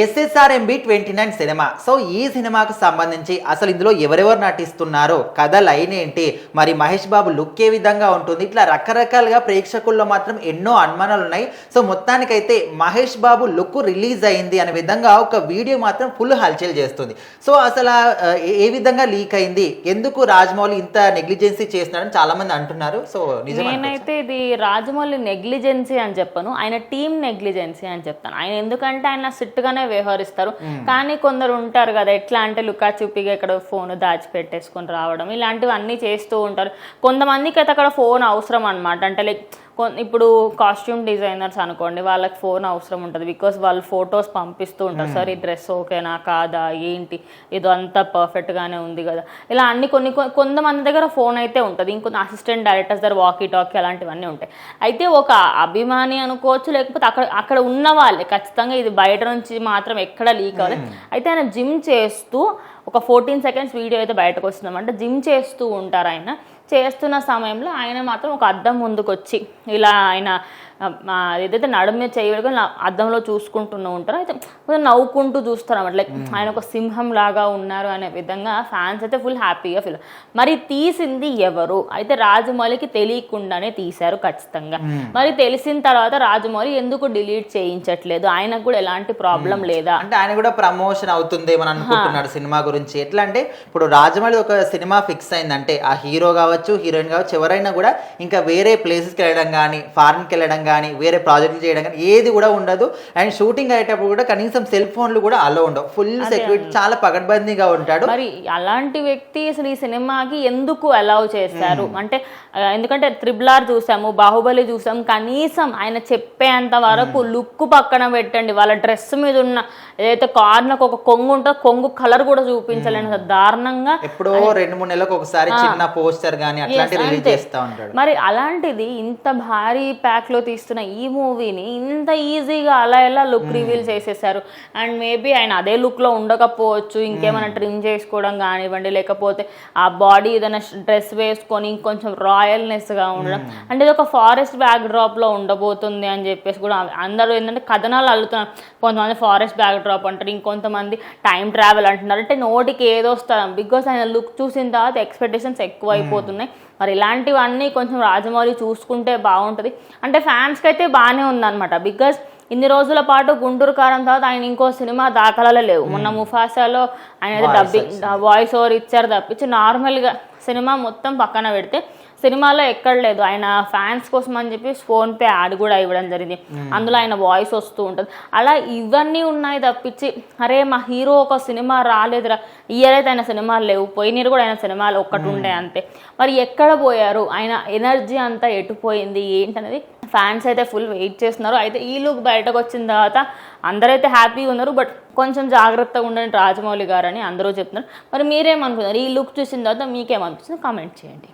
SSRMB 29 cinema. So ఈ సినిమాకు సంబంధించి అసలు ఇందులో ఎవరెవరు నటిస్తున్నారు, కథ లైన్ ఏంటి, మరి మహేష్ బాబు లుక్ ఏ విధంగా ఉంటుంది, ఇట్లా రకరకాలుగా ప్రేక్షకుల్లో మాత్రం ఎన్నో అనుమానాలు ఉన్నాయి. సో మొత్తానికైతే మహేష్ బాబు లుక్ రిలీజ్ అయింది అనే విధంగా ఒక వీడియో మాత్రం ఫుల్ హల్చల్ చేస్తుంది. సో అసలు ఏ విధంగా లీక్ అయింది, ఎందుకు రాజమౌళి ఇంత నెగ్లిజెన్సీ చేస్తున్నారని చాలా మంది అంటున్నారు. సో నేనైతే ఇది రాజమౌళి నెగ్లిజెన్సీ అని చెప్పను, ఆయన టీమ్ నెగ్లిజెన్సీ అని చెప్తాను. ఆయన ఎందుకంటే ఆయన సిట్టుగానే వ్యవహరిస్తారు. కానీ కొందరు ఉంటారు కదా, ఎట్లా అంటే లుకా చూపిగా ఇక్కడ ఫోన్ దాచిపెట్టేసుకొని రావడం, ఇలాంటివన్నీ చేస్తూ ఉంటారు. కొంతమందికి అయితే అక్కడ ఫోన్ అవసరం అనమాట. అంటే లైక్ ఇప్పుడు కాస్ట్యూమ్ డిజైనర్స్ అనుకోండి, వాళ్ళకి ఫోన్ అవసరం ఉంటుంది. బికాస్ వాళ్ళు ఫొటోస్ పంపిస్తూ ఉంటారు, సార్ ఈ డ్రెస్ ఓకేనా కాదా ఏంటి, ఇది అంతా పర్ఫెక్ట్గానే ఉంది కదా, ఇలా అన్ని కొంతమంది దగ్గర ఫోన్ అయితే ఉంటుంది. ఇంకొంత అసిస్టెంట్ డైరెక్టర్స్ దగ్గర వాకీ టాకీ అలాంటివన్నీ ఉంటాయి. అయితే ఒక అభిమాని అనుకోవచ్చు, లేకపోతే అక్కడ ఉన్న వాళ్ళే ఖచ్చితంగా ఇది బయట నుంచి మాత్రం ఎక్కడ లీక్ అవ్వలేదు. అయితే ఆయన జిమ్ చేస్తూ ఒక 14 సెకండ్స్ వీడియో అయితే బయటకు వస్తుందన్నమాట. జిమ్ చేస్తూ ఉంటారు. ఆయన చేస్తున్న సమయంలో ఆయన మాత్రం ఒక అద్దం ముందుకు వచ్చి ఇలా ఆయన ఏదైతే నడుము మీద చేయగలిగి అద్దంలో చూసుకుంటూ ఉంటారు. అయితే కొంచెం నవ్వుకుంటూ చూస్తారు అన్నమాట. లైక్ ఆయన ఒక సింహం లాగా ఉన్నారు అనే విధంగా ఫ్యాన్స్ అయితే ఫుల్ హ్యాపీగా ఫీల్. మరి తీసింది ఎవరు అయితే రాజమౌళికి తెలియకుండానే తీశారు ఖచ్చితంగా. మరి తెలిసిన తర్వాత రాజమౌళి ఎందుకు డిలీట్ చేయించట్లేదు, ఆయనకు కూడా ఎలాంటి ప్రాబ్లం లేదా అంటే ఆయన కూడా ప్రమోషన్ అవుతుంది అని అనుకుంటున్నాడు సినిమా గురించి. ఎట్లా అంటే ఇప్పుడు రాజమౌళి ఒక సినిమా ఫిక్స్ అయిందంటే ఆ హీరో కావచ్చు, హీరోయిన్ కావచ్చు, ఎవరైనా కూడా ఇంకా వేరే ప్లేసెస్కి వెళ్ళడం కానీ, ఫారిన్కి వెళ్ళడం కానీ, వేరే ప్రాజెక్టులు చేయడం కానీ ఏది కూడా ఉండదు. అండ్ షూటింగ్ అయ్యేటప్పుడు కూడా కనీసం సెల్ ఫోన్లు కూడా అలో ఉండవు. ఫుల్ సెక్యూరిటీ, చాలా పకడ్బందీగా ఉంటాడు. మరి అలాంటి వ్యక్తి అసలు ఈ సినిమాకి ఎందుకు అలౌ చేశారు అంటే, ఎందుకంటే RRR చూసాము, బాహుబలి చూసాము, కనీసం ఆయన చెప్పేంత వరకు లుక్ పక్కన పెట్టండి, వాళ్ళ డ్రెస్ మీద ఉన్న ఏదైతే కార్నకు ఒక కొంగు ఉంటుందో కొంగు కలర్ కూడా చూపించలేని దారుణంగా ఎప్పుడో 2-3 నెలలకు ఒకసారి చిన్న పోస్టర్ కానీ అట్లాంటి రిలీజ్ చేస్తూ ఉంటాడు. మరి అలాంటిది ఇంత భారీ ప్యాక్ లో తీస్తున్న ఈ మూవీని ఇంత ఈజీగా అలా ఎలా లుక్ రివీల్ చేసేసారు. అండ్ మేబీ ఆయన అదే లుక్ లో ఉండకపోవచ్చు, ఇంకేమైనా ట్రిమ్ చేసుకోవడం కానివ్వండి, లేకపోతే ఆ బాడీ ఏదైనా డ్రెస్ వేసుకొని ఇంకొంచెం రాయల్నెస్ గా ఉండడం, అంటే ఇది ఒక ఫారెస్ట్ బ్యాక్ డ్రాప్ లో ఉండబోతుంది అని చెప్పేసి కూడా అందరూ ఏంటంటే కథనాలు అల్లుతున్నారు. కొంతమంది ఫారెస్ట్ బ్యాక్ డ్రాప్ అంటారు, ఇంకొంతమంది టైం ట్రావెల్ అంటున్నారు. అంటే నోటికి ఏదో వస్తారు, బికాస్ ఆయన లుక్ చూసిన తర్వాత ఎక్స్పెక్టేషన్స్ ఎక్కువ అయిపోతున్నాయి. మరి ఇలాంటివన్నీ కొంచెం రాజమౌళి చూసుకుంటే బాగుంటుంది. అంటే ఫ్యాన్స్కి అయితే బాగానే ఉందన్నమాట. బికాస్ ఇన్ని రోజుల పాటు గుంటూరు కారం తర్వాత ఆయన ఇంకో సినిమా దాఖలాలే లేవు. మొన్న ముఫాసాలో ఆయన డబ్బింగ్ వాయిస్ ఓవర్ ఇచ్చారు తప్పించి నార్మల్గా సినిమా మొత్తం పక్కన పెడితే సినిమాలో ఎక్కడ లేదు. ఆయన ఫ్యాన్స్ కోసం అని చెప్పి ఫోన్పే యాడ్ కూడా ఇవ్వడం జరిగింది, అందులో ఆయన వాయిస్ వస్తూ ఉంటుంది. అలా ఇవన్నీ ఉన్నాయి తప్పించి అరే మా హీరో ఒక సినిమా రాలేదురా, ఇయర్ అయితే ఆయన సినిమాలు లేవు, పోయినీరు కూడా ఆయన సినిమాలు ఒక్కటి ఉండే అంతే. మరి ఎక్కడ పోయారు, ఆయన ఎనర్జీ అంతా ఎటుపోయింది ఏంటనేది ఫ్యాన్స్ అయితే ఫుల్ వెయిట్ చేస్తున్నారు. అయితే ఈ లుక్ బయటకు వచ్చిన తర్వాత అందరైతే హ్యాపీగా ఉన్నారు. బట్ కొంచెం జాగ్రత్తగా ఉండండి రాజమౌళి గారు అని అందరూ చెప్తున్నారు. మరి మీరేమనుకున్నారు, ఈ లుక్ చూసిన తర్వాత మీకేమనిపిస్తుంది కామెంట్ చేయండి.